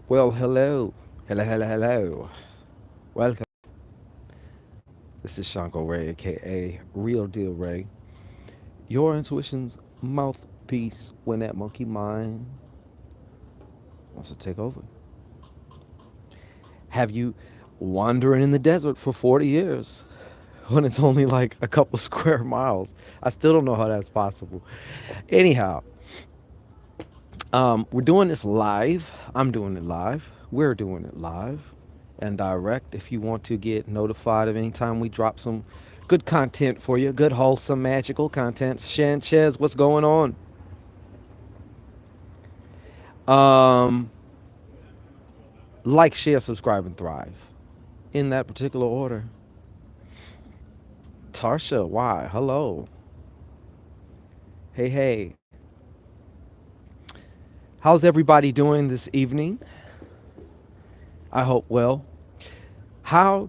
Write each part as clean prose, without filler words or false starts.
Well, hello. Hello, hello, hello. Welcome. This is Shanko Ray, aka Real Deal Ray. Your intuition's mouthpiece when that monkey mind wants to take over. Have you wandering in the desert for 40 years when it's only like a couple square miles? I still don't know how that's possible. Anyhow, we're doing this live. I'm doing it live. We're doing it live and direct. If you want to get notified of any time we drop some good content for you, good, wholesome, magical content. Sanchez, what's going on? Um, like, share, subscribe, and thrive in that particular order. Tarsha, why? Hello. Hey, hey. How's everybody doing this evening? I hope well. How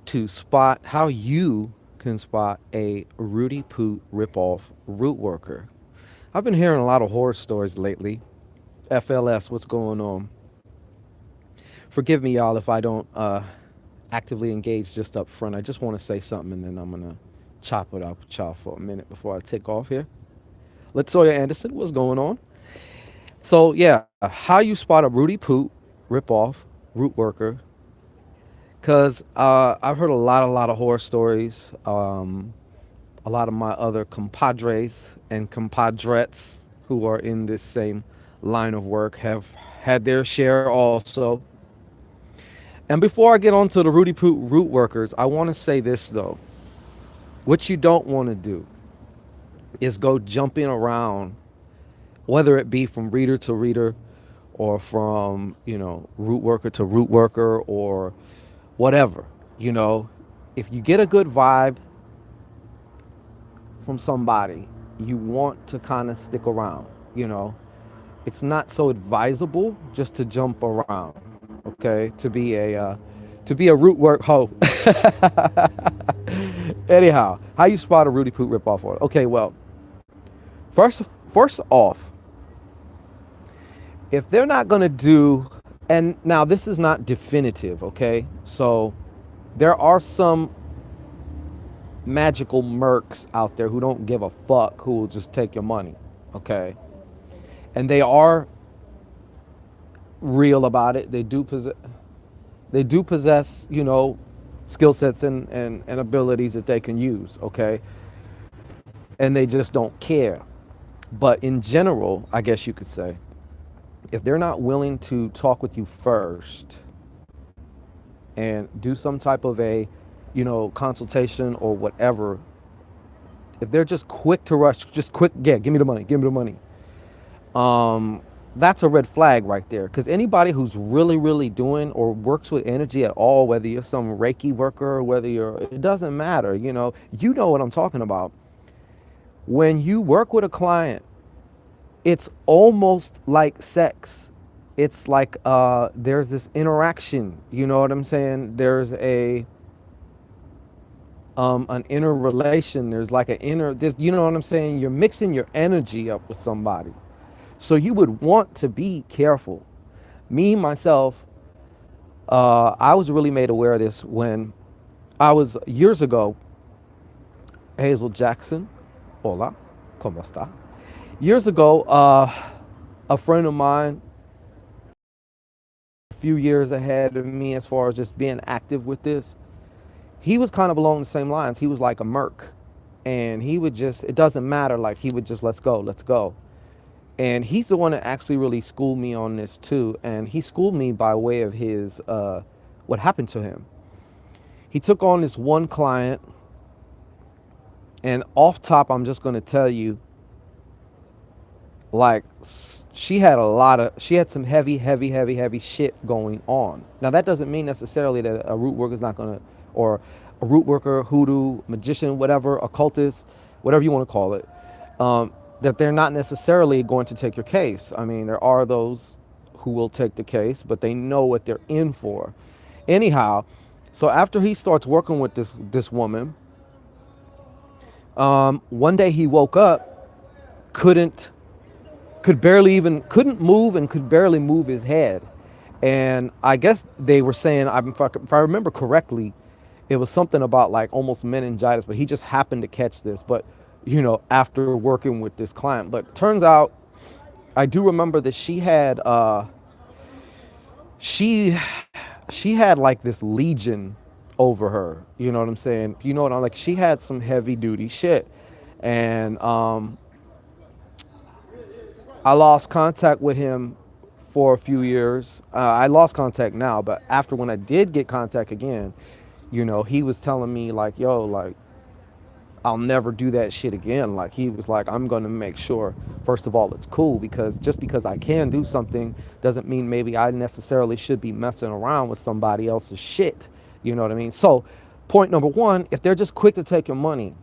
you can spot a Rooty Poot ripoff Rootworker. I've been hearing a lot of horror stories lately. FLS, what's going on? Forgive me, y'all, if I don't actively engage just up front. I just want to say something and then I'm going to chop it up with y'all for a minute before I take off here. Latoya Anderson, what's going on? So, yeah, how you spot a Rooty Poot ripoff Rootworker. Because I've heard a lot of horror stories. A lot of my other compadres and compadrettes who are in this same line of work have had their share also. And before I get on to the Rooty Poot root workers, I want to say this though. What you don't want to do is go jumping around, whether it be from reader to reader or from, root worker to root worker or whatever. You know, if you get a good vibe from somebody, you want to kind of stick around, It's not so advisable just to jump around, okay? To be a root work hoe. Anyhow, how you spot a Rooty Poot ripoff order? Okay, well, first off, if they're not gonna do, and now this is not definitive, okay? So there are some magical mercs out there who don't give a fuck, who will just take your money, okay? And they are real about it. They do possess, skill sets and abilities that they can use, okay? And they just don't care. But in general, I guess you could say, if they're not willing to talk with you first and do some type of a, consultation or whatever, if they're just quick to rush, just quick, yeah, give me the money. That's a red flag right there. Because anybody who's really, really doing or works with energy at all, whether you're some Reiki worker, it doesn't matter, you know what I'm talking about. When you work with a client, it's almost like sex. It's like there's this interaction, you know what I'm saying? There's an inner relation. There's like you know what I'm saying? You're mixing your energy up with somebody. So you would want to be careful. Me, myself, I was really made aware of this when I was years ago. Hazel Jackson, hola, ¿cómo está? Years ago, a friend of mine, a few years ahead of me as far as just being active with this, he was kind of along the same lines. He was like a merc. And he would just, it doesn't matter, like he would just, let's go. And he's the one that actually really schooled me on this too. And he schooled me by way of his, what happened to him. He took on this one client, and off top, I'm just going to tell you, like, she had some heavy shit going on. Now, that doesn't mean necessarily that a root worker is not going to, or a root worker, hoodoo, magician, whatever, occultist, whatever you want to call it, that they're not necessarily going to take your case. I mean, there are those who will take the case, but they know what they're in for. Anyhow, so after he starts working with this woman, one day he woke up, couldn't move and could barely move his head. And I guess they were saying, if I remember correctly, it was something about like almost meningitis, but he just happened to catch this. But after working with this client, but turns out I do remember that she she had like this legion over her. You know what I'm saying? You know what I'm like? She had some heavy duty shit, and I lost contact with him for a few years. I lost contact now, but after when I did get contact again, he was telling me like, yo, like, I'll never do that shit again. Like, he was like, I'm going to make sure, first of all, it's cool, because just because I can do something doesn't mean maybe I necessarily should be messing around with somebody else's shit. You know what I mean? So, point number one, if they're just quick to take your money,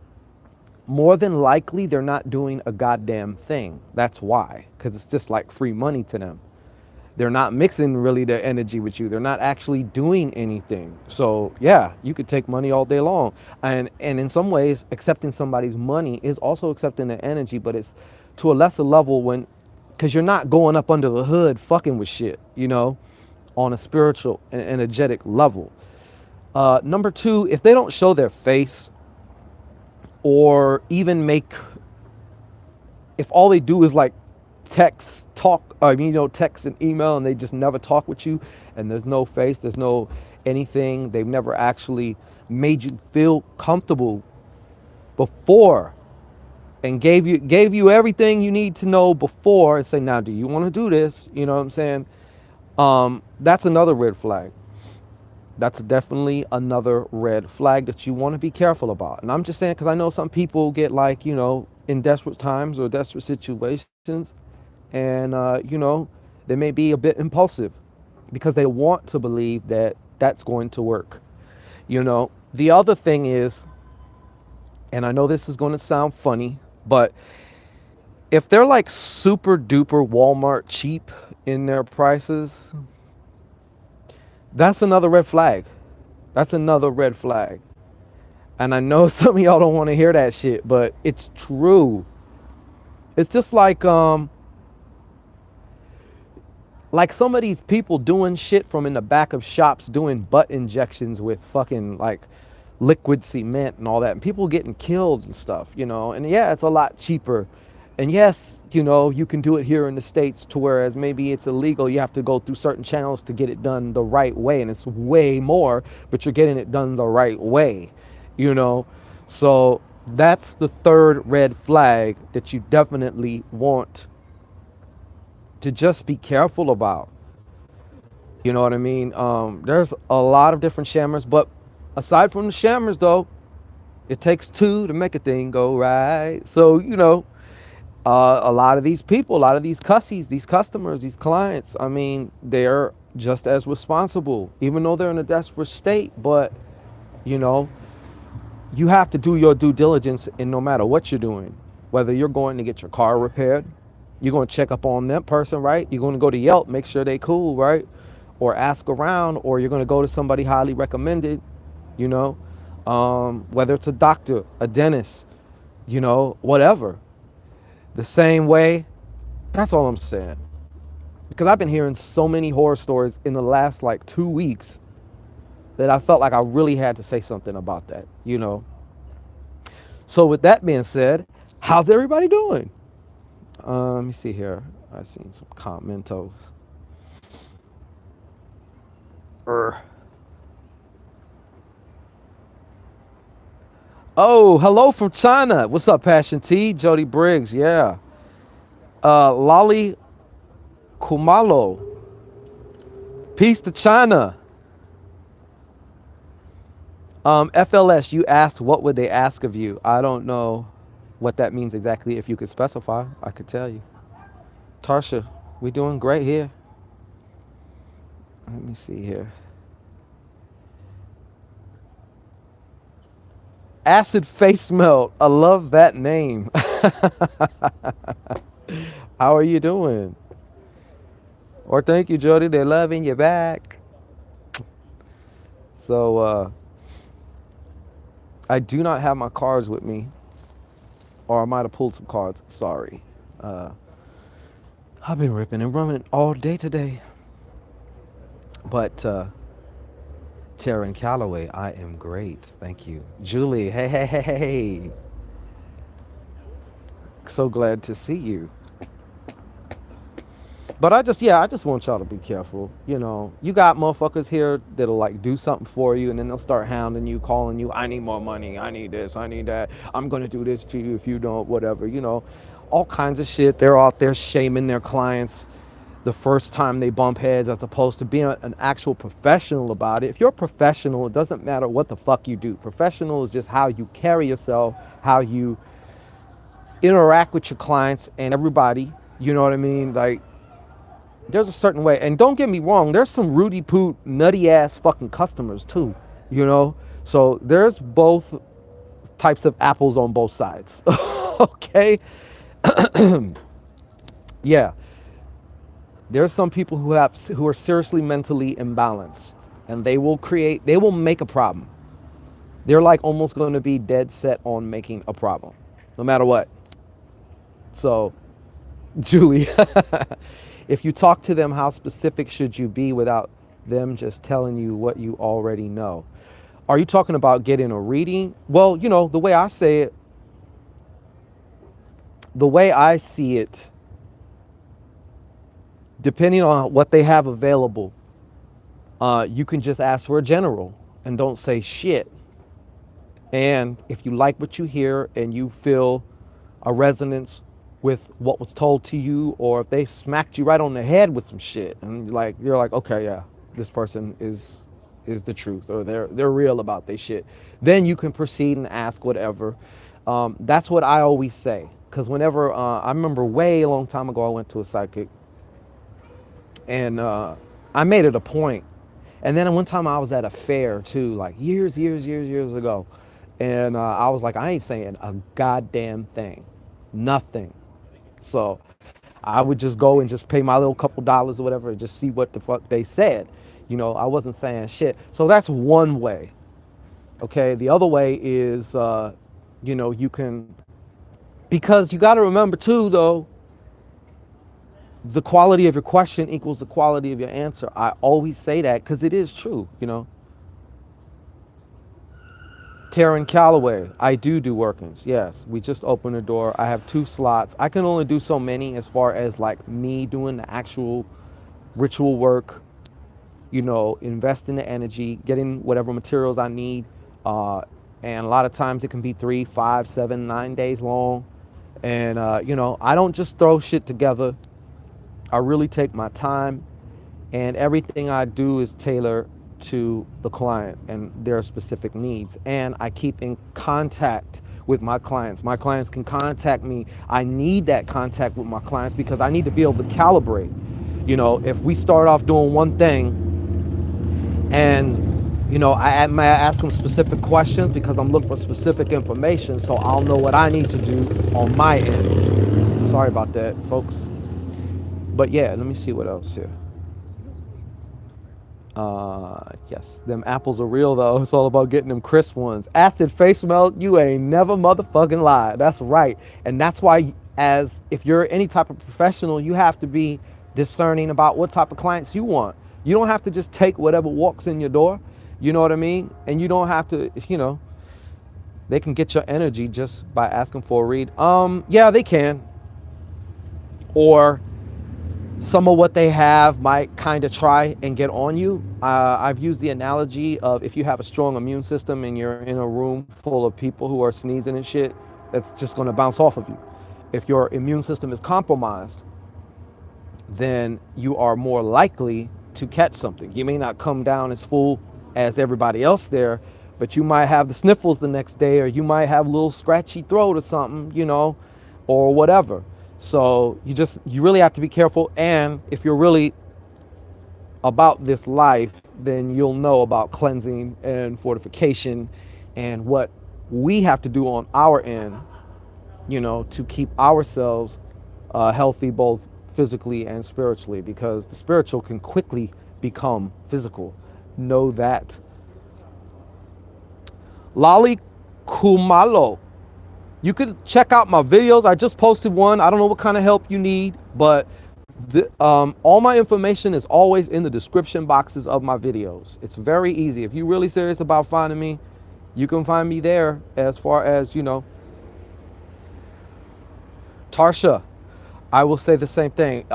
more than likely they're not doing a goddamn thing. That's why, because it's just like free money to them. They're not mixing really their energy with you. They're not actually doing anything. So yeah, you could take money all day long. And in some ways, accepting somebody's money is also accepting their energy, but it's to a lesser level when, because you're not going up under the hood fucking with shit, on a spiritual and energetic level. Number two, if they don't show their face or even make, if all they do is like text and email, and they just never talk with you, and there's no face, there's no anything, they've never actually made you feel comfortable before and gave you everything you need to know before, and say, now, do you want to do this? You know what I'm saying? That's another red flag. That's definitely another red flag that you want to be careful about. And I'm just saying, because I know some people get like, in desperate times or desperate situations, and they may be a bit impulsive because they want to believe that that's going to work. The other thing is, and I know this is going to sound funny, but if they're like super duper Walmart cheap in their prices, that's another red flag. That's another red flag. And I know some of y'all don't want to hear that shit, but it's true. It's just like some of these people doing shit from in the back of shops, doing butt injections with fucking like liquid cement and all that, and people getting killed and stuff, and yeah, it's a lot cheaper. And yes, you can do it here in the States, to whereas maybe it's illegal, you have to go through certain channels to get it done the right way, and it's way more, but you're getting it done the right way. So that's the third red flag that you definitely want to just be careful about. You know what I mean? There's a lot of different shammers, but aside from the shammers, though, it takes two to make a thing go right. So, a lot of these people, a lot of these cussies, these customers, these clients, I mean, they're just as responsible, even though they're in a desperate state. But, you know, you have to do your due diligence in no matter what you're doing. Whether you're going to get your car repaired, you're going to check up on that person, right? You're going to go to Yelp, make sure they cool, right? Or ask around, or you're going to go to somebody highly recommended, you know, whether it's a doctor, a dentist, whatever. The same way, that's all I'm saying. Because I've been hearing so many horror stories in the last like 2 weeks that I felt like I really had to say something about that. So with that being said, how's everybody doing? Let me see here. I've seen some commentos. Oh, hello from China. What's up, Passion T? Jody Briggs, yeah. Lolly Kumalo. Peace to China. FLS, you asked what would they ask of you. I don't know what that means exactly. If you could specify, I could tell you. Tarsha, we doing great here. Let me see here. Acid Face Melt. I love that name. How are you doing? Or thank you, Jody. They're loving you back. So, I do not have my cards with me. Or I might have pulled some cards. Sorry. I've been ripping and running all day today. But Taryn Calloway, I am great. Thank you. Julie, hey, hey, hey, hey. Hey. So glad to see you. But I just want y'all to be careful. You know, you got motherfuckers here that'll like do something for you and then they'll start hounding you, calling you, I need more money, I need this, I need that, I'm gonna do this to you if you don't, whatever, you know, all kinds of shit. They're out there shaming their clients the first time they bump heads as opposed to being an actual professional about it. If you're a professional, it doesn't matter what the fuck you do. Professional is just how you carry yourself, how you interact with your clients and everybody. You know what I mean? Like, there's a certain way. And don't get me wrong, there's some Rooty Poot, nutty ass fucking customers too, you know? So there's both types of apples on both sides. Okay? Yeah. There's some people who are seriously mentally imbalanced and they will make a problem. They're like almost going to be dead set on making a problem, no matter what. So, Julie, if you talk to them, how specific should you be without them just telling you what you already know? Are you talking about getting a reading? Well, you know, the way I say it, the way I see it, depending on what they have available, you can just ask for a general and don't say shit. And if you like what you hear and you feel a resonance with what was told to you, or if they smacked you right on the head with some shit and you're like, okay, yeah, this person is the truth, or they're real about their shit, then you can proceed and ask whatever. That's what I always say. Because whenever, I remember way a long time ago, I went to a psychic and I made it a point. And then one time I was at a fair too, like years ago. And I was like, I ain't saying a goddamn thing, nothing. So I would just go and just pay my little couple dollars or whatever and just see what the fuck they said. You know, I wasn't saying shit. So that's one way. Okay. The other way is, you know, you can, because you got to remember too, though, the quality of your question equals the quality of your answer. I always say that because it is true, you know. Taryn Calloway, I do workings. Yes, we just opened the door. I have 2 slots. I can only do so many as far as like me doing the actual ritual work, you know, investing the energy, getting whatever materials I need. And a lot of times it can be 3, 5, 7, 9 days long. And, you know, I don't just throw shit together. I really take my time, and everything I do is tailor to the client and their specific needs. And I keep in contact with my clients. My clients can contact me. I need that contact with my clients because I need to be able to calibrate. You know, if we start off doing one thing and, you know, I may ask them specific questions because I'm looking for specific information, so I'll know what I need to do on my end. Sorry about that, folks. But yeah, let me see what else here. Yes, them apples are real though. It's all about getting them crisp ones. Acid face melt, you ain't never motherfucking lied. That's right. And that's why, as if you're any type of professional, you have to be discerning about what type of clients you want. You don't have to just take whatever walks in your door. You know what I mean? And you don't have to, you know, they can get your energy just by asking for a read. Yeah, they can. Or some of what they have might kind of try and get on you. I've used the analogy of if you have a strong immune system and you're in a room full of people who are sneezing and shit, that's just going to bounce off of you. If your immune system is compromised, then you are more likely to catch something. You may not come down as full as everybody else there, but you might have the sniffles the next day, or you might have a little scratchy throat or something, you know, or whatever. So you really have to be careful. And if you're really about this life, then you'll know about cleansing and fortification and what we have to do on our end, you know, to keep ourselves healthy, both physically and spiritually, because the spiritual can quickly become physical. Know that. Lali Kumalo. You could check out my videos. I just posted one. I don't know what kind of help you need, but All my information is always in the description boxes of my videos. It's very easy. If you're really serious about finding me, you can find me there. As far as, Tarsha, I will say the same thing.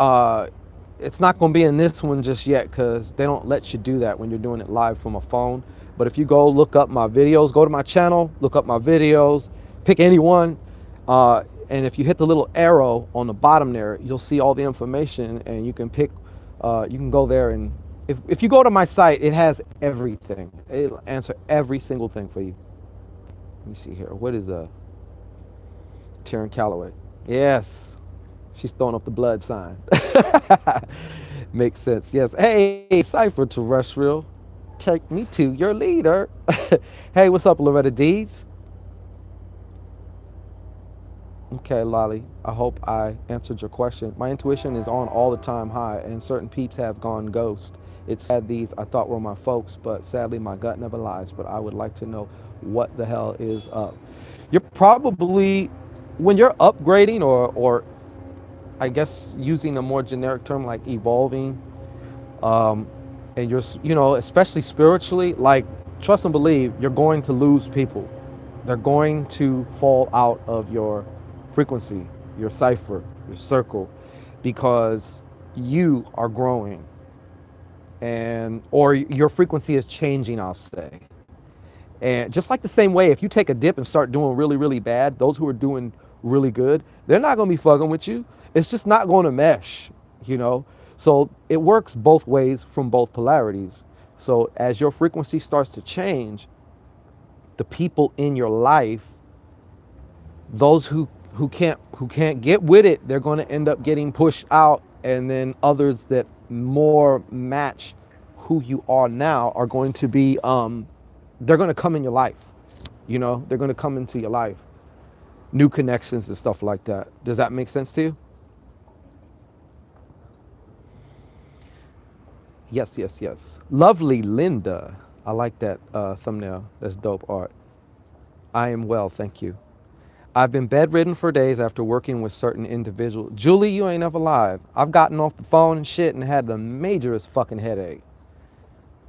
It's not going to be in this one just yet because they don't let you do that when you're doing it live from a phone. But if you go look up my videos, go to my channel, look up my videos, pick any one, and if you hit the little arrow on the bottom there, you'll see all the information, and you can pick. You can go there, and if you go to my site, it has everything. It'll answer every single thing for you. Let me see here. What is Taryn Calloway? Yes. She's throwing up the blood sign. Makes sense. Yes. Hey, Cypher Terrestrial. Take me to your leader. Hey, what's up, Loretta Deeds? Okay, Lolly. I hope I answered your question. My intuition is on all the time high, and certain peeps have gone ghost. It's sad these I thought were my folks, but sadly my gut never lies. But I would like to know what the hell is up. You're probably, when you're upgrading or I guess using a more generic term like evolving, um, and you're, especially spiritually, like, trust and believe, you're going to lose people. They're going to fall out of your frequency, your cipher, your circle, because you are growing, and or your frequency is changing, I'll say. And just like the same way, if you take a dip and start doing really, really bad, those who are doing really good, they're not going to be fucking with you. It's just not going to mesh, you know? So it works both ways from both polarities. So as your frequency starts to change, the people in your life, those who can't get with it, they're going to end up getting pushed out, and then others that more match who you are now are going to be they're going to come in your life. They're going to come into your life. New connections and stuff like that. Does that make sense to you? Yes, yes, yes. Lovely Linda. I like that thumbnail. That's dope art. I am well, thank you. I've been bedridden for days after working with certain individuals. Julie, you ain't ever lied. I've gotten off the phone and shit and had the majorest fucking headache.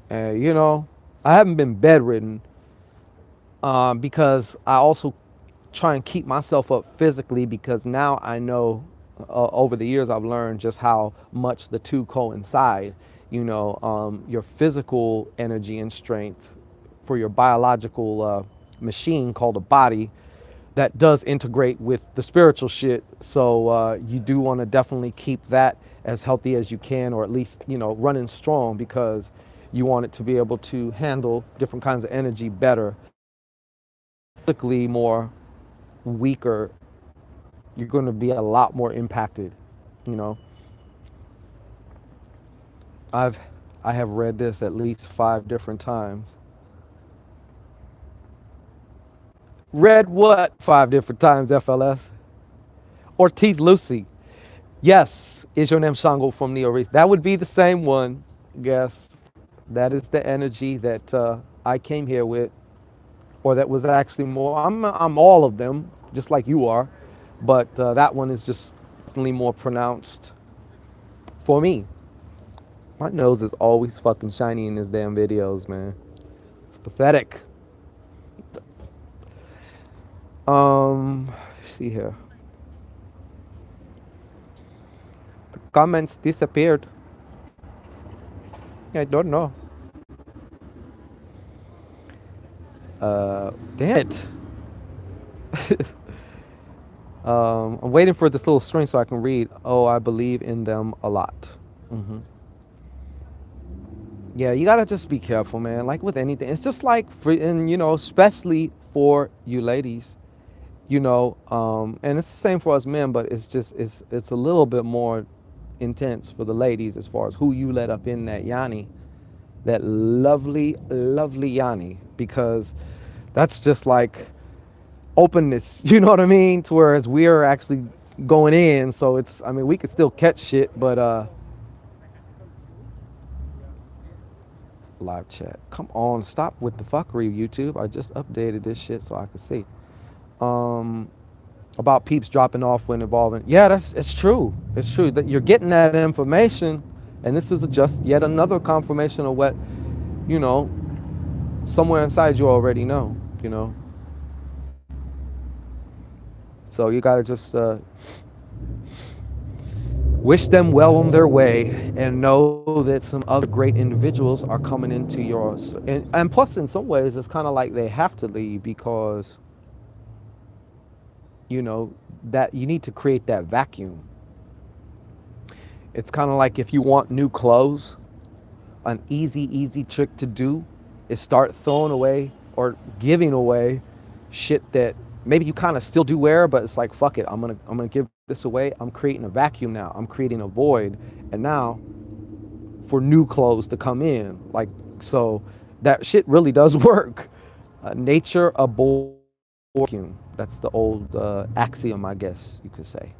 And I haven't been bedridden because I also try and keep myself up physically, because now I know, over the years I've learned just how much the two coincide. Your physical energy and strength for your biological machine called a body, that does integrate with the spiritual shit. So you do want to definitely keep that as healthy as you can, or at least, running strong, because you want it to be able to handle different kinds of energy better. Physically more weaker, you're going to be a lot more impacted. You know, I've I have read this at least 5 different times. Read what 5 different times, FLS? Ortiz Lucy. Yes, is your name Shango from Neo Reese? That would be the same one. Yes, that is the energy that I came here with, or that was actually more. I'm all of them, just like you are, but that one is just definitely more pronounced for me. My nose is always fucking shiny in these damn videos, man. It's pathetic. See here. The comments disappeared. I don't know. Damn it. I'm waiting for this little string so I can read. Oh, I believe in them a lot. hmm Yeah, you gotta just be careful, man. Like with anything, it's just like for, and especially for you ladies, and it's the same for us men, but it's a little bit more intense for the ladies as far as who you let up in that yanni, that lovely, lovely yanni, because that's just like openness. You know what I mean? To whereas we are actually going in, so it's. I mean, we could still catch shit, but live chat. Come on, stop with the fuckery, YouTube. I just updated this shit so I could see. Um, about peeps dropping off when involving. Yeah, that's it's true. It's true that you're getting that information, and this is just yet another confirmation of what you know somewhere inside you already know. You know, so you gotta just wish them well on their way, and know that some other great individuals are coming into yours. And plus, in some ways, it's kind of like they have to leave because you know that you need to create that vacuum. It's kind of like if you want new clothes, an easy trick to do is start throwing away or giving away shit that maybe you kind of still do wear, but it's like fuck it, I'm gonna give this away. I'm creating a vacuum now. I'm creating a void, and now for new clothes to come in, like so that shit really does work. Nature abhors vacuum. That's the old axiom, I guess you could say.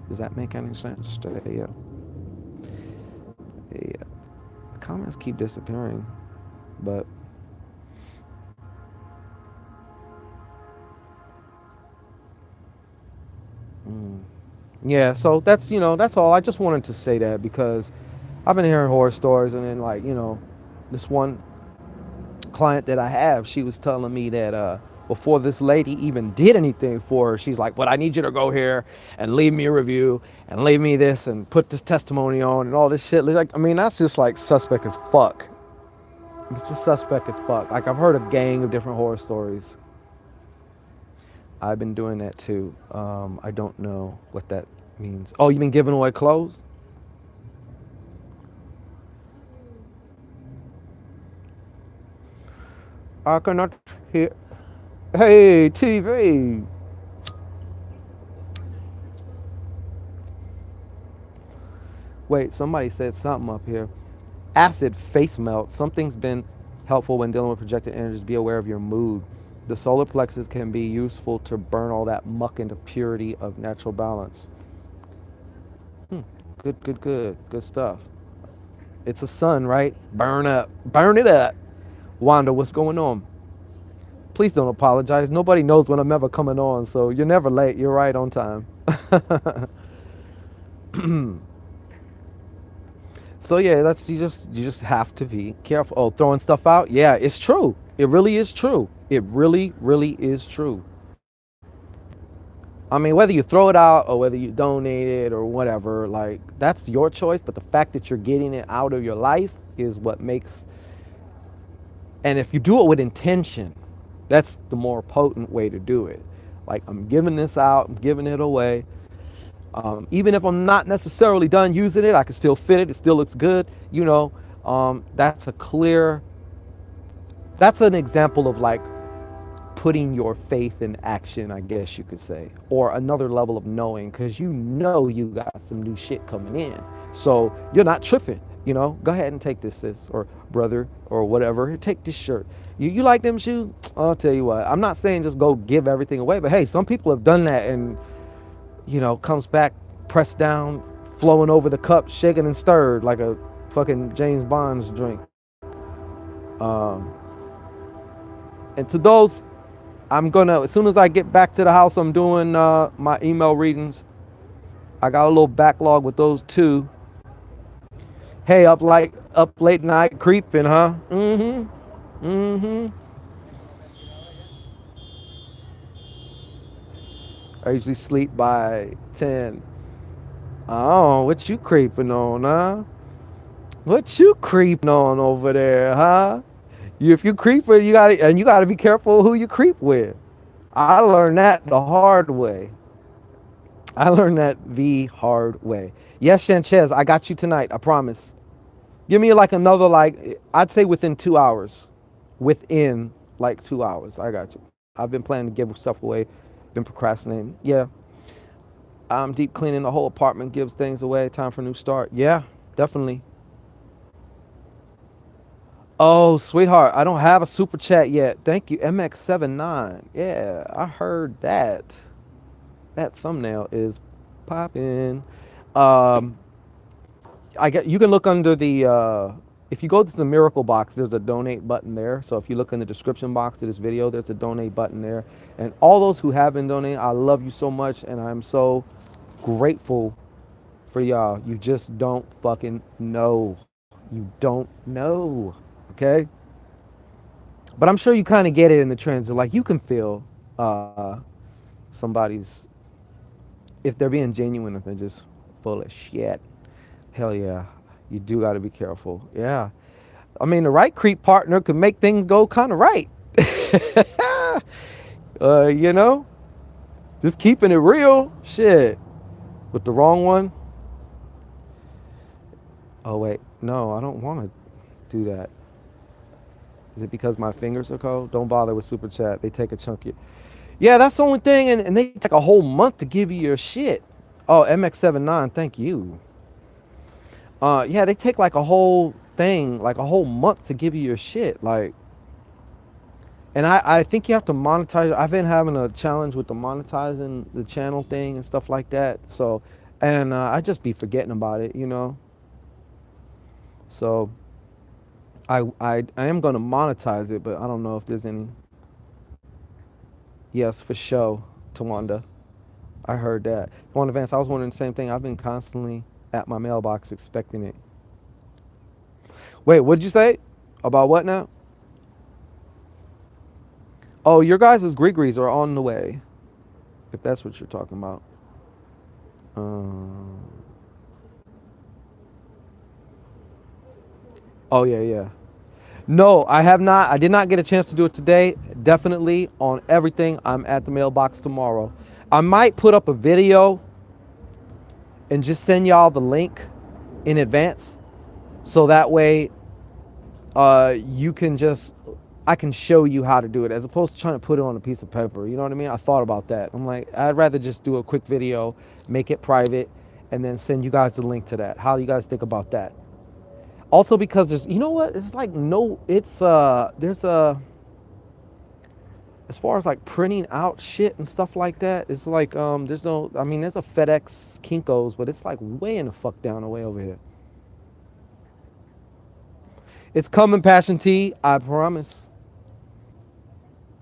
Does that make any sense? Yeah. Yeah. Comments keep disappearing, but mm, yeah. So that's that's all. I just wanted to say that because I've been hearing horror stories, and then like this one client that I have, she was telling me that before this lady even did anything for her, she's like, "But I need you to go here and leave me a review and leave me this and put this testimony on and all this shit." Like, I mean, that's just like suspect as fuck. It's just suspect as fuck. Like I've heard a gang of different horror stories. I've been doing that too. I don't know what that means. Oh, you've been giving away clothes? I cannot hear. Hey, TV. Wait, somebody said something up here. Acid face melt. Something's been helpful when dealing with projected energies. Be aware of your mood. The solar plexus can be useful to burn all that muck into purity of natural balance. Hmm. Good stuff. It's a sun, right? Burn it up. Wanda, what's going on? Please don't apologize. Nobody knows when I'm ever coming on, so you're never late. You're right on time. So yeah, that's you just have to be careful. Oh, throwing stuff out? Yeah, it's true. It really is true. It really is true. I mean, whether you throw it out or whether you donate it or whatever, like that's your choice, but the fact that you're getting it out of your life is what makes. And if you do it with intention, that's the more potent way to do it. Like, I'm giving this out, I'm giving it away. Even if I'm not necessarily done using it, I can still fit it. It still looks good. That's that's an example of like putting your faith in action, I guess you could say, or another level of knowing, because you got some new shit coming in. So you're not tripping. Go ahead and take this, sis, or brother, or whatever. Take this shirt. You like them shoes? I'll tell you what. I'm not saying just go give everything away, but hey, some people have done that and comes back pressed down, flowing over the cup, shaken and stirred like a fucking James Bond's drink. Um, and to those, I'm gonna, as soon as I get back to the house, I'm doing my email readings. I got a little backlog with those too. Hey, up late night creeping, huh? Mm-hmm. Mm-hmm. I usually sleep by 10. Oh, what you creeping on, huh? What you creeping on over there, huh? If you creeping, you gotta be careful who you creep with. I learned that the hard way. I learned that the hard way. Yes, Sanchez, I got you tonight. I promise. Give me like another I'd say within 2 hours. Within like 2 hours, I got you. I've been planning to give stuff away. Been procrastinating. Yeah, I'm deep cleaning the whole apartment. Gives things away. Time for a new start. Yeah, definitely. Oh, sweetheart, I don't have a super chat yet. Thank you, MX79. Yeah, I heard that. That thumbnail is popping. Um, you can look under the if you go to the Miracle box, there's a donate button there. So if you look in the description box of this video, there's a donate button there. And all those who have been donating, I love you so much, and I'm so grateful for y'all. You just don't fucking know. You don't know. Okay? But I'm sure you kind of get it in the transit. Like you can feel somebody's, if they're being genuine, if they're just full of shit. Hell yeah. You do got to be careful. Yeah. I mean, the right creep partner could make things go kind of right. You know, just keeping it real. Shit. With the wrong one. Oh, wait. No, I don't want to do that. Is it because my fingers are cold? Don't bother with Super Chat. They take a chunk of you. Yeah, that's the only thing. And they take a whole month to give you your shit. Oh, MX79, thank you. Yeah, they take like a whole thing, like a whole month to give you your shit. Like, and I think you have to monetize. I've been having a challenge with the monetizing the channel thing and stuff like that. So, and I just be forgetting about it, you know. So, I am gonna monetize it, but I don't know if there's any. Yes, for sure, Tawanda. I heard that. Tawanda Vance, I was wondering the same thing. I've been constantly at my mailbox expecting it. Wait, what did you say? About what now? Oh, your guys' Grigris are on the way. If that's what you're talking about. Oh, yeah, yeah. No, I have not. I did not get a chance to do it today. Definitely on everything. I'm at the mailbox tomorrow. I might put up a video and just send y'all the link in advance. So that way you can just, I can show you how to do it as opposed to trying to put it on a piece of paper. You know what I mean? I thought about that. I'm like, I'd rather just do a quick video, make it private, and then send you guys the link to that. How do you guys think about that? Also because there's, you know what? It's like no, it's, there's a, as far as like printing out shit and stuff like that, it's like, there's no, I mean, there's a FedEx Kinko's, but it's like way in the fuck down the way over here. It's coming, Passion T. I promise.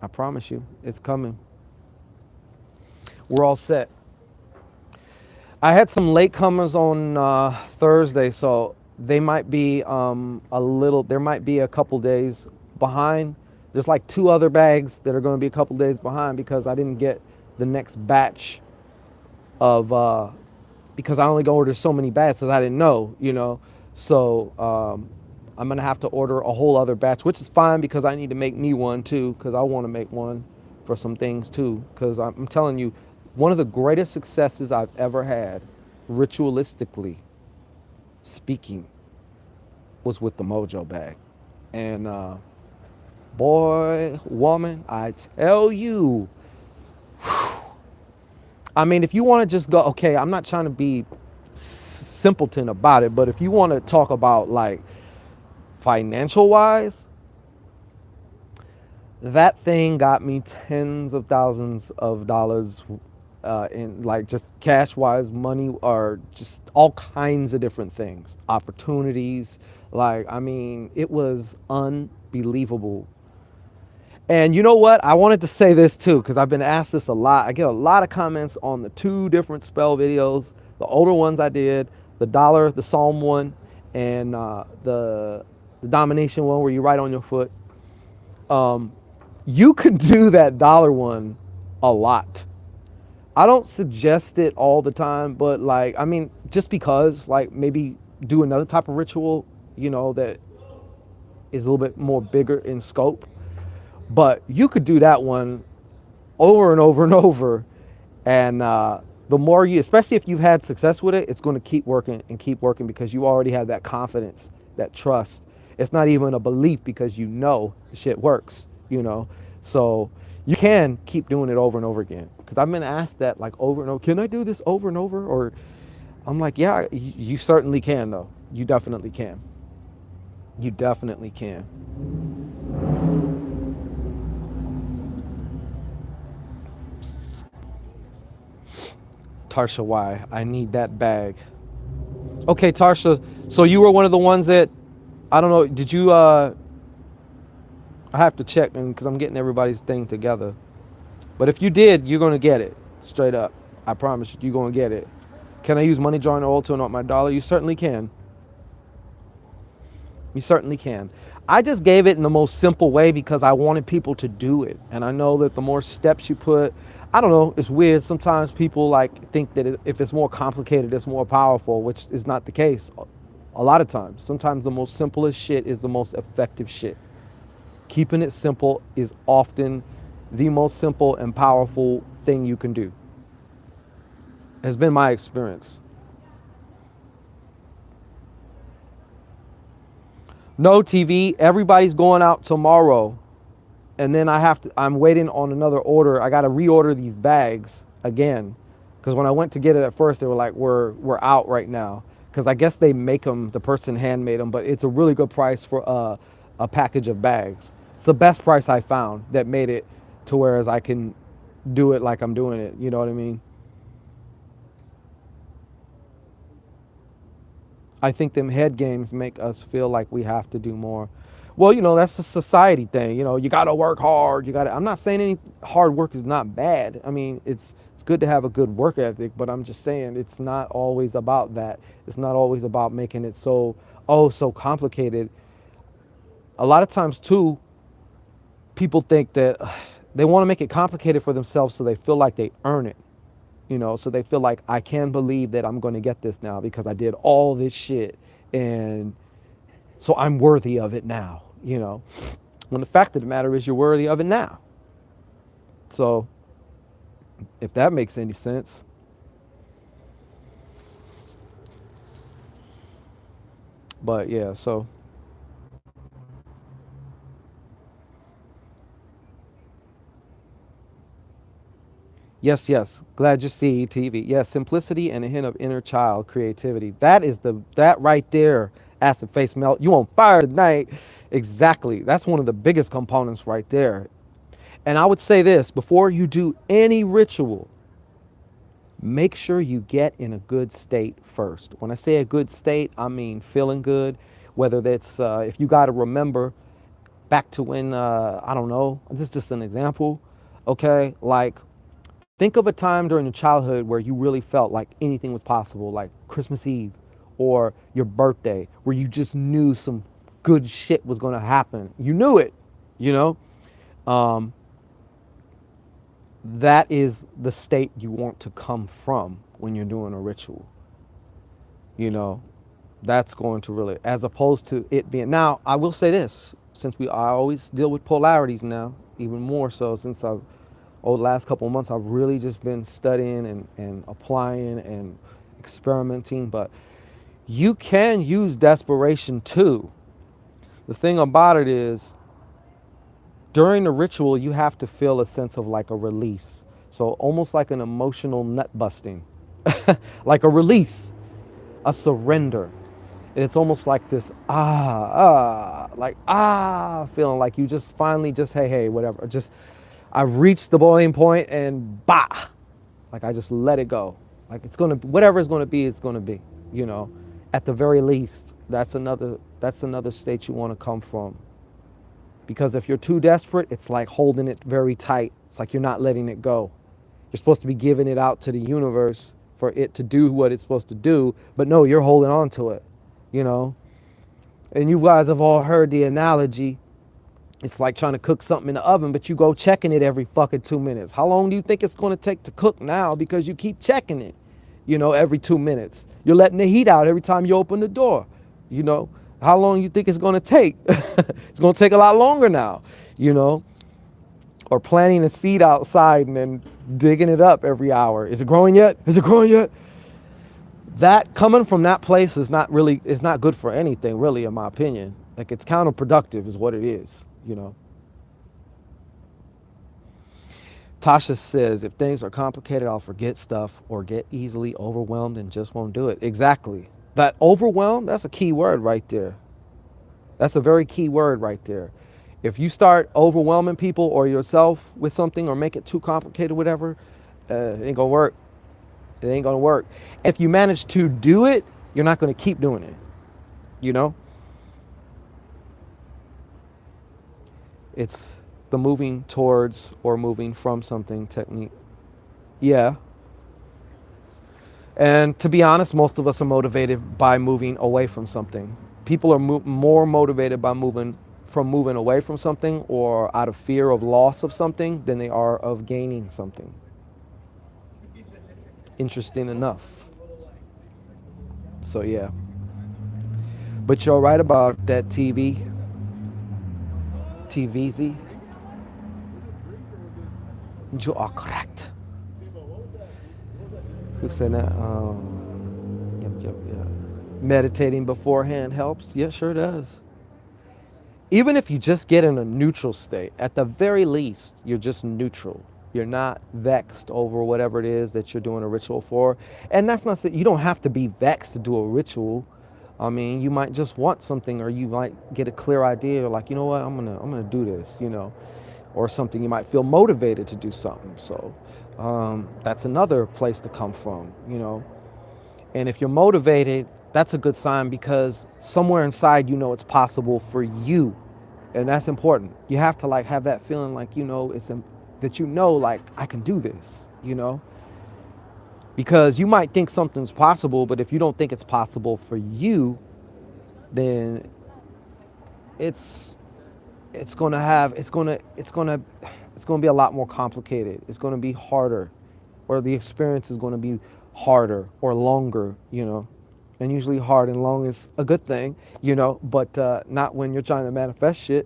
I promise you, it's coming. We're all set. I had some latecomers on Thursday, so they might be a little, there might be a couple days behind. There's like 2 other bags that are going to be a couple days behind because I didn't get the next batch of, because I only go order so many bags because I didn't know, you know. So I'm going to have to order a whole other batch, which is fine because I need to make me one too, because I want to make one for some things too. Because I'm telling you, one of the greatest successes I've ever had, ritualistically speaking, was with the Mojo bag. And boy, woman, I tell you, I mean, if you want to just go, okay, I'm not trying to be simpleton about it, but if you want to talk about like financial wise, that thing got me tens of thousands of dollars in like just cash wise, money, or just all kinds of different things, opportunities. Like, I mean, it was unbelievable. And you know what? I wanted to say this too, because I've been asked this a lot. I get a lot of comments on the 2 different spell videos, the older ones I did, the dollar, the Psalm one, and the domination one where you write on your foot. You can do that dollar one a lot. I don't suggest it all the time, but like, I mean, just because, like, maybe do another type of ritual, you know, that is a little bit more bigger in scope. But you could do that one over and over and over. And the more you, especially if you've had success with it, it's going to keep working and keep working because you already have that confidence, that trust. It's not even a belief because you know the shit works, you know. So you can keep doing it over and over again. Because I've been asked that like over and over. Can I do this over and over? Or I'm like, yeah, you certainly can though. You definitely can. You definitely can. Tarsha, why? I need that bag. Okay, Tarsha, so you were one of the ones that I don't know. Did you? I have to check because I'm getting everybody's thing together. But if you did, you're gonna get it straight up. I promise you, you're gonna get it. Can I use money drawing oil to anoint my dollar? You certainly can. You certainly can. I just gave it in the most simple way because I wanted people to do it. And I know that the more steps you put, I don't know, it's weird. Sometimes people like think that if it's more complicated, it's more powerful, which is not the case. A lot of times. Sometimes the most simplest shit is the most effective shit. Keeping it simple is often the most simple and powerful thing you can do. Has been my experience. No TV. Everybody's going out tomorrow, and then I'm waiting on another order. I got to reorder these bags again, because when I went to get it at first, they were like, "We're out right now." Because I guess they make them. The person handmade them, but it's a really good price for a package of bags. It's the best price I found that made it to whereas I can do it like I'm doing it. You know what I mean? I think them head games make us feel like we have to do more. Well, that's a society thing. You got to work hard. I'm not saying any hard work is not bad. I mean, it's good to have a good work ethic, but I'm just saying it's not always about that. It's not always about making it so complicated. A lot of times too, people think that they want to make it complicated for themselves so they feel like they earn it. So they feel like I can believe that I'm going to get this now because I did all this shit, and so I'm worthy of it now, when the fact of the matter is you're worthy of it now. So if that makes any sense. But yeah, so yes, glad you see TV. Yes, simplicity and a hint of inner child creativity. That right there, acid face melt. You on fire tonight. Exactly. That's one of the biggest components right there. And I would say this, before you do any ritual, make sure you get in a good state first. When I say a good state, I mean feeling good, whether that's, if you got to remember back to when, I don't know, this is just an example, okay? Like, think of a time during your childhood where you really felt like anything was possible, like Christmas Eve or your birthday, where you just knew some good shit was going to happen. You knew it, you know? Um, that is the state you want to come from when you're doing a ritual. You know, that's going to really, as opposed to it being. Now, I will say this, since I always deal with polarities now, even more so since over the last couple of months, I've really just been studying and applying and experimenting. But you can use desperation too. The thing about it is, during the ritual, you have to feel a sense of like a release. So almost like an emotional nut busting, like a release, a surrender. And it's almost like this, feeling like you just finally just, hey, whatever. Just, I've reached the boiling point and bah, like I just let it go. Like whatever it's gonna be, it's gonna be, you know. At the very least, that's another state you wanna come from. Because if you're too desperate, it's like holding it very tight. It's like you're not letting it go. You're supposed to be giving it out to the universe for it to do what it's supposed to do, but no, you're holding on to it, you know? And you guys have all heard the analogy. It's like trying to cook something in the oven, but you go checking it every fucking 2 minutes. How long do you think it's going to take to cook now? Because you keep checking it, you know, every 2 minutes. You're letting the heat out every time you open the door, you know? How long you think it's going to take? It's going to take a lot longer now, you know? Or planting a seed outside and then digging it up every hour. Is it growing yet? Is it growing yet? That coming from that place is not good for anything, really, in my opinion. Like, it's counterproductive is what it is, you know? Tasha says, if things are complicated, I'll forget stuff or get easily overwhelmed and just won't do it. Exactly. That overwhelm, that's a key word right there. That's a very key word right there. If you start overwhelming people or yourself with something or make it too complicated, whatever, it ain't gonna work. It ain't gonna work. If you manage to do it, you're not gonna keep doing it, you know? It's the moving towards or moving from something technique. Yeah. And to be honest, most of us are motivated by moving away from something. People are more motivated by moving away from something or out of fear of loss of something than they are of gaining something. Interesting enough. So yeah. But you're right about that TVZ. You are correct. Who said that? Yep. Meditating beforehand helps. Yeah, sure does. Even if you just get in a neutral state, at the very least, you're just neutral. You're not vexed over whatever it is that you're doing a ritual for. And that's not you don't have to be vexed to do a ritual. I mean, you might just want something, or you might get a clear idea, like, you know what, I'm gonna do this, or something. You might feel motivated to do something. So that's another place to come from. And if you're motivated, that's a good sign, because somewhere inside it's possible for you, and that's important. You have to have that feeling like I can do this. Because you might think something's possible, but if you don't think it's possible for you, then it's gonna be a lot more complicated. It's gonna be harder, or the experience is gonna be harder or longer. And usually hard and long is a good thing, but not when you're trying to manifest shit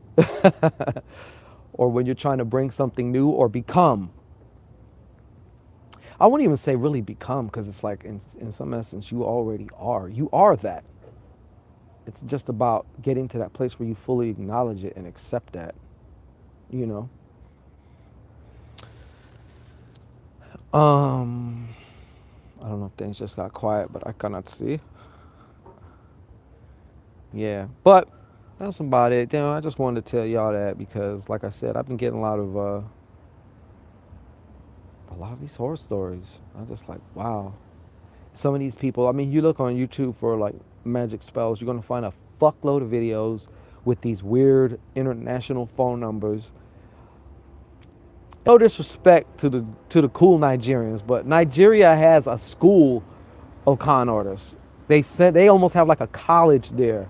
or when you're trying to bring something new or become. I wouldn't even say really become, because it's like in some essence you already are. You are that. It's just about getting to that place where you fully acknowledge it and accept that. I don't know if things just got quiet, but I cannot see. Yeah, but that's about it. I just wanted to tell y'all that, because, like I said, I've been getting a lot of these horror stories. I'm just like, wow. Some of these people, I mean, you look on YouTube for like magic spells, you're gonna find a fuckload of videos with these weird international phone numbers. No disrespect to the cool Nigerians, but Nigeria has a school of con artists. They almost have like a college there.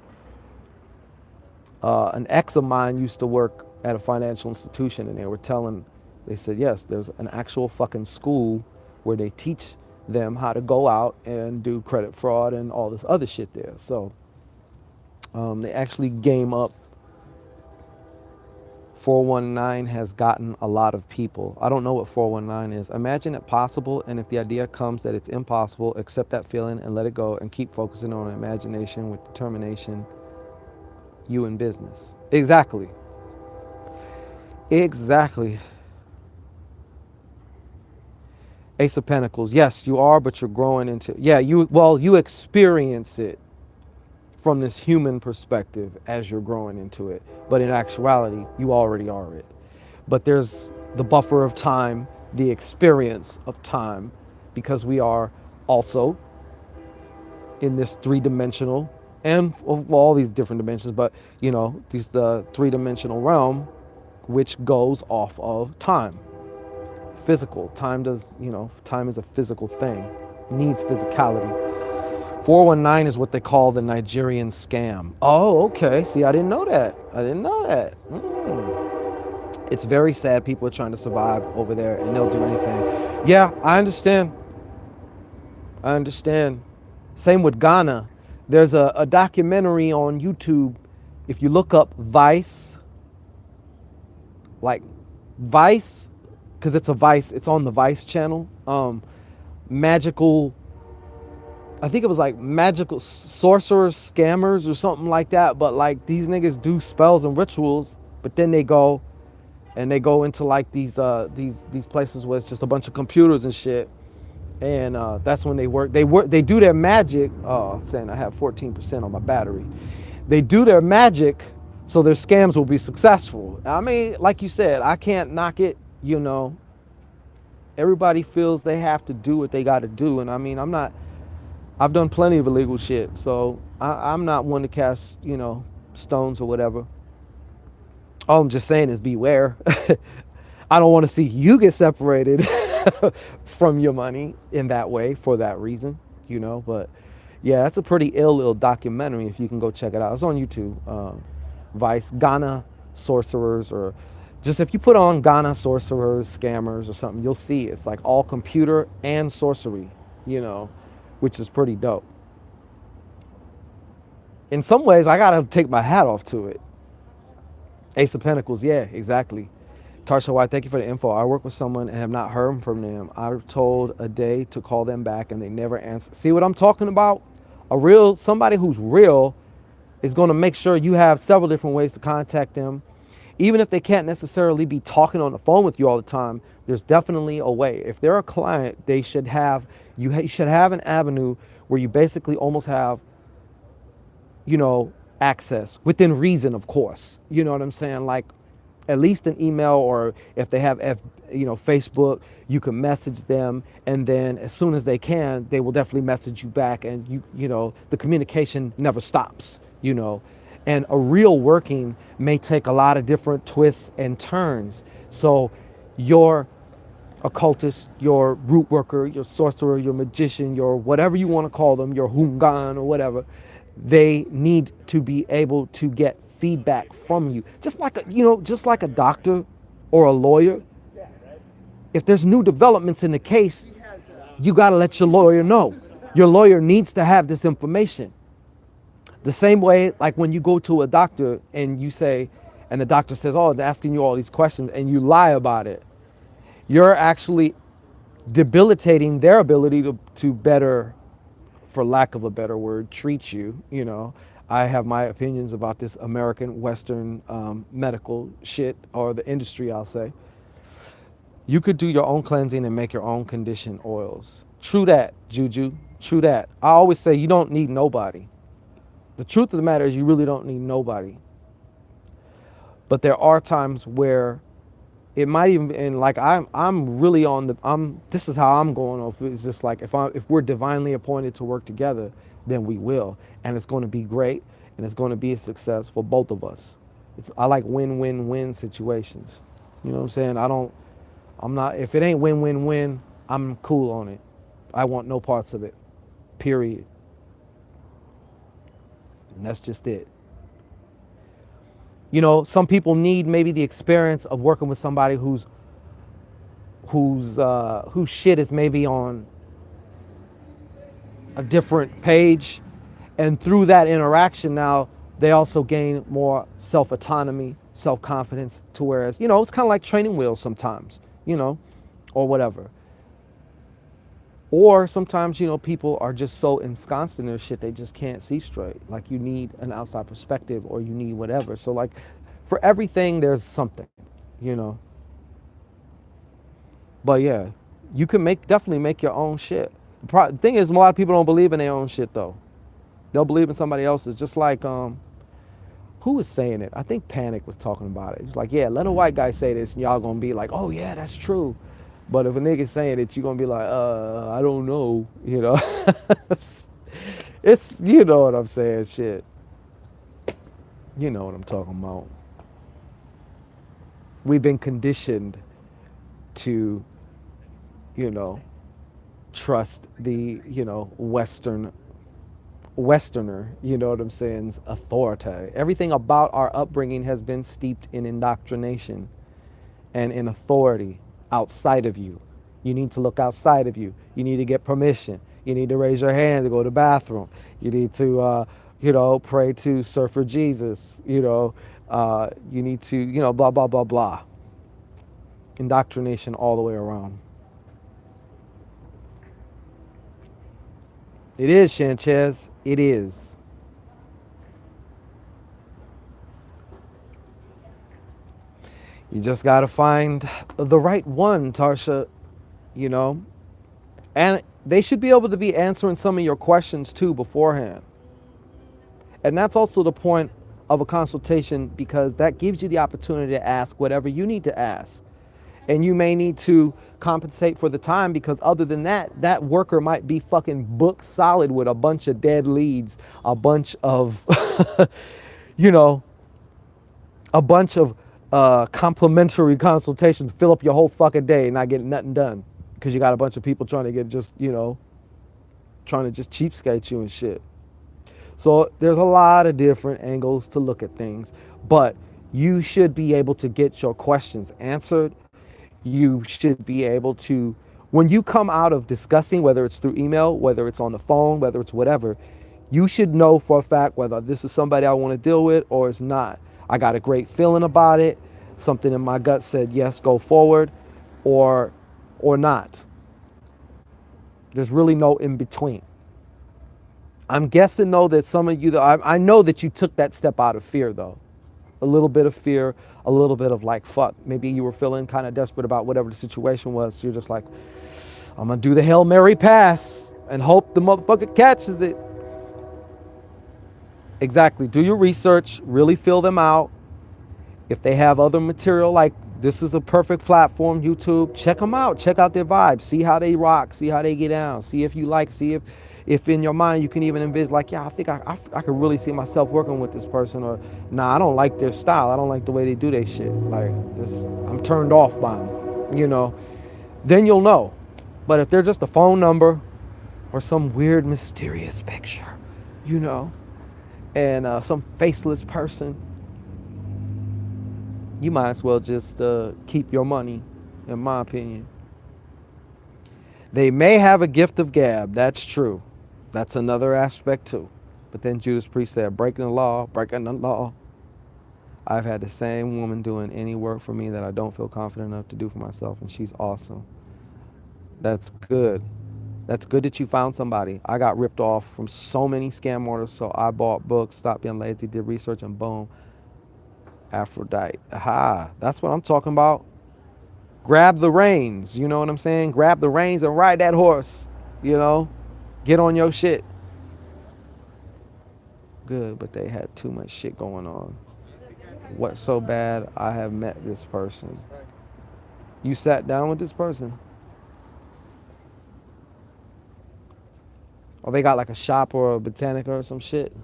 An ex of mine used to work at a financial institution, and they said, yes, there's an actual fucking school where they teach them how to go out and do credit fraud and all this other shit there. So they actually game up. 419 has gotten a lot of people. I don't know what 419 is. Imagine it possible, and if the idea comes that it's impossible, accept that feeling and let it go, and keep focusing on imagination with determination. You in business. Exactly. Ace of Pentacles. Yes, you are, but you're growing into. Yeah, you experience it from this human perspective as you're growing into it. But in actuality, you already are it. But there's the buffer of time, the experience of time, because we are also in this three-dimensional, and all these different dimensions, but the three-dimensional realm, which goes off of time. Physical. Time is a physical thing. Needs physicality. 419 is what they call the Nigerian scam. Oh, okay. See, I didn't know that. It's very sad. People are trying to survive over there, and they'll do anything. Yeah, I understand. Same with Ghana. There's a documentary on YouTube. If you look up Vice, because it's on the Vice channel. I think it was like magical sorcerers, scammers, or something like that. But like these niggas do spells and rituals, but then they go into like these places where it's just a bunch of computers and shit. And that's when they do their magic. Oh, saying I have 14% on my battery. They do their magic so their scams will be successful. I mean, like you said, I can't knock it. Everybody feels they have to do what they got to do, and I mean, I've done plenty of illegal shit, so I'm not one to cast stones or whatever. All I'm just saying is beware. I don't want to see you get separated from your money in that way for that reason, But yeah, that's a pretty ill documentary if you can go check it out. It's on YouTube. Vice, Ghana sorcerers, or just if you put on Ghana sorcerers, scammers, or something, you'll see it's like all computer and sorcery, which is pretty dope. In some ways, I gotta take my hat off to it. Ace of Pentacles, yeah, exactly. Tarsha White, thank you for the info. I work with someone and have not heard from them. I was told a day to call them back and they never answer. See what I'm talking about? Somebody who's real is going to make sure you have several different ways to contact them. Even if they can't necessarily be talking on the phone with you all the time, there's definitely a way. If they're a client, they should have, you should have an avenue where you basically almost have, access within reason, of course. You know what I'm saying? Like at least an email, or if they have Facebook, you can message them, and then as soon as they can, they will definitely message you back, and the communication never stops. And a real working may take a lot of different twists and turns. So your occultist, your root worker, your sorcerer, your magician, your whatever you want to call them, your hungan or whatever, they need to be able to get feedback from you. Just like a doctor or a lawyer. If there's new developments in the case, you got to let your lawyer know. Your lawyer needs to have this information. The same way, like when you go to a doctor and you say, and the doctor says, oh, they're asking you all these questions, and you lie about it, you're actually debilitating their ability to better, for lack of a better word, treat you. I have my opinions about this American Western medical shit, or the industry, I'll say. You could do your own cleansing and make your own condition oils. True that, Juju. True that. I always say you don't need nobody. The truth of the matter is you really don't need nobody. But there are times where it might even, and like I'm really this is how I'm going off. It's just like if we're divinely appointed to work together, then we will, and it's going to be great, and it's going to be a success for both of us. I like win-win-win situations. You know what I'm saying? If it ain't win-win-win, I'm cool on it. I want no parts of it. Period. And that's just it. Some people need maybe the experience of working with somebody whose shit is maybe on a different page, and through that interaction now they also gain more self-autonomy, self-confidence, to whereas it's kind of like training wheels sometimes, or whatever. Or sometimes, people are just so ensconced in their shit, they just can't see straight. Like you need an outside perspective, or you need whatever. So like for everything, there's something, But yeah, you can definitely make your own shit. The thing is, a lot of people don't believe in their own shit though. They'll believe in somebody else's. Just like, who was saying it? I think Panic was talking about it. He was like, yeah, let a white guy say this and y'all gonna be like, oh yeah, that's true. But if a nigga's saying it, you're going to be like, I don't know, It's, you know what I'm saying, shit. You know what I'm talking about. We've been conditioned to, trust the, Westerner, you know what I'm saying, authority. Everything about our upbringing has been steeped in indoctrination and in authority. Outside of you. You need to look outside of you. You need to get permission. You need to raise your hand to go to the bathroom. You need to, pray to Surfer Jesus. You need to, blah, blah, blah, blah. Indoctrination all the way around. It is, Sanchez. It is. You just got to find the right one, Tarsha, And they should be able to be answering some of your questions too beforehand. And that's also the point of a consultation, because that gives you the opportunity to ask whatever you need to ask. And you may need to compensate for the time, because other than that, that worker might be fucking booked solid with a bunch of dead leads, a bunch of, a bunch of complimentary consultations fill up your whole fucking day and not get nothing done because you got a bunch of people trying to get just, trying to just cheapskate you and shit. So there's a lot of different angles to look at things, but you should be able to get your questions answered. You should be able to, when you come out of discussing, whether it's through email, whether it's on the phone, whether it's whatever, you should know for a fact whether this is somebody I want to deal with or it's not. I got a great feeling about it. Something in my gut said, yes, go forward, or not. There's really no in between. I'm guessing though that some of you, I know that you took that step out of fear though. A little bit of fear, a little bit of like, fuck, maybe you were feeling kind of desperate about whatever the situation was. So you're just like, I'm gonna do the Hail Mary pass and hope the motherfucker catches it. Exactly, do your research, really fill them out. If they have other material, like this is a perfect platform, YouTube, check them out, check out their vibe, see how they rock, see how they get down, see if you like, see if in your mind you can even envision like, yeah, I think I could really see myself working with this person, or nah, I don't like their style, I don't like the way they do their shit, like this, I'm turned off by them, then you'll know. But if they're just a phone number or some weird mysterious picture, and some faceless person, you might as well just keep your money, in my opinion. They may have a gift of gab, that's true. That's another aspect too. But then Judas Priest said, breaking the law, breaking the law. I've had the same woman doing any work for me that I don't feel confident enough to do for myself, and she's awesome. That's good. That's good that you found somebody. I got ripped off from so many scam orders, so I bought books, stopped being lazy, did research, and boom, Aphrodite. Aha, that's what I'm talking about. Grab the reins, you know what I'm saying? Grab the reins and ride that horse, Get on your shit. Good, but they had too much shit going on. What's so bad? I have met this person. You sat down with this person? Or they got like a shop or a botanica or some shit?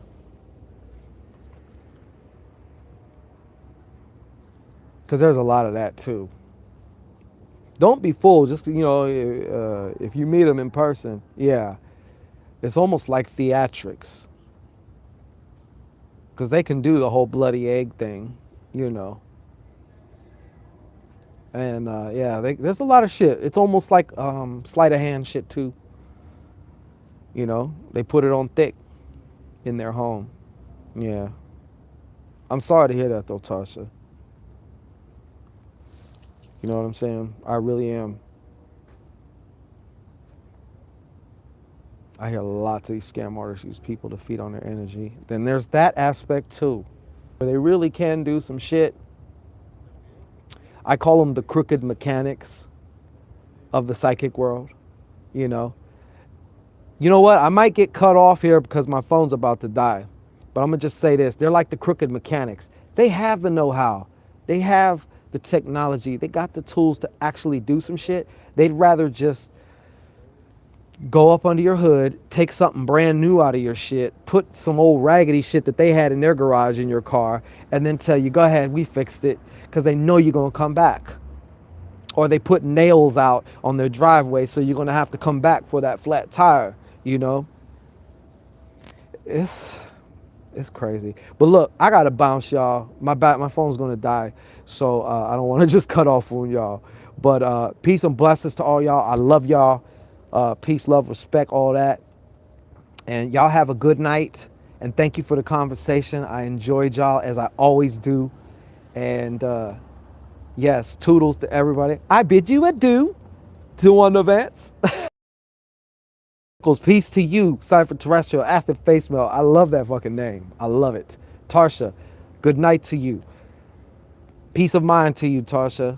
Because there's a lot of that too. Don't be fooled. Just, if you meet them in person, yeah. It's almost like theatrics. Because they can do the whole bloody egg thing, And there's a lot of shit. It's almost like sleight of hand shit too. They put it on thick in their home. Yeah. I'm sorry to hear that though, Tasha. You know what I'm saying? I really am. I hear lots of these scam artists use people to feed on their energy. Then there's that aspect too, where they really can do some shit. I call them the crooked mechanics of the psychic world, You know what? I might get cut off here because my phone's about to die. But I'm going to just say this. They're like the crooked mechanics. They have the know-how. They have the technology. They got the tools to actually do some shit. They'd rather just go up under your hood, take something brand new out of your shit, put some old raggedy shit that they had in their garage in your car, and then tell you, go ahead, we fixed it, because they know you're going to come back. Or they put nails out on their driveway, so you're going to have to come back for that flat tire, It's crazy. But look, I got to bounce, y'all. My phone's going to die, so I don't want to just cut off on y'all. But peace and blessings to all y'all. I love y'all. Peace, love, respect, all that. And y'all have a good night. And thank you for the conversation. I enjoyed y'all as I always do. And yes, toodles to everybody. I bid you adieu to one advance. Peace to you, Cypher Terrestrial, Acid Face Mail. I love that fucking name. I love it. Tarsha, good night to you. Peace of mind to you, Tarsha.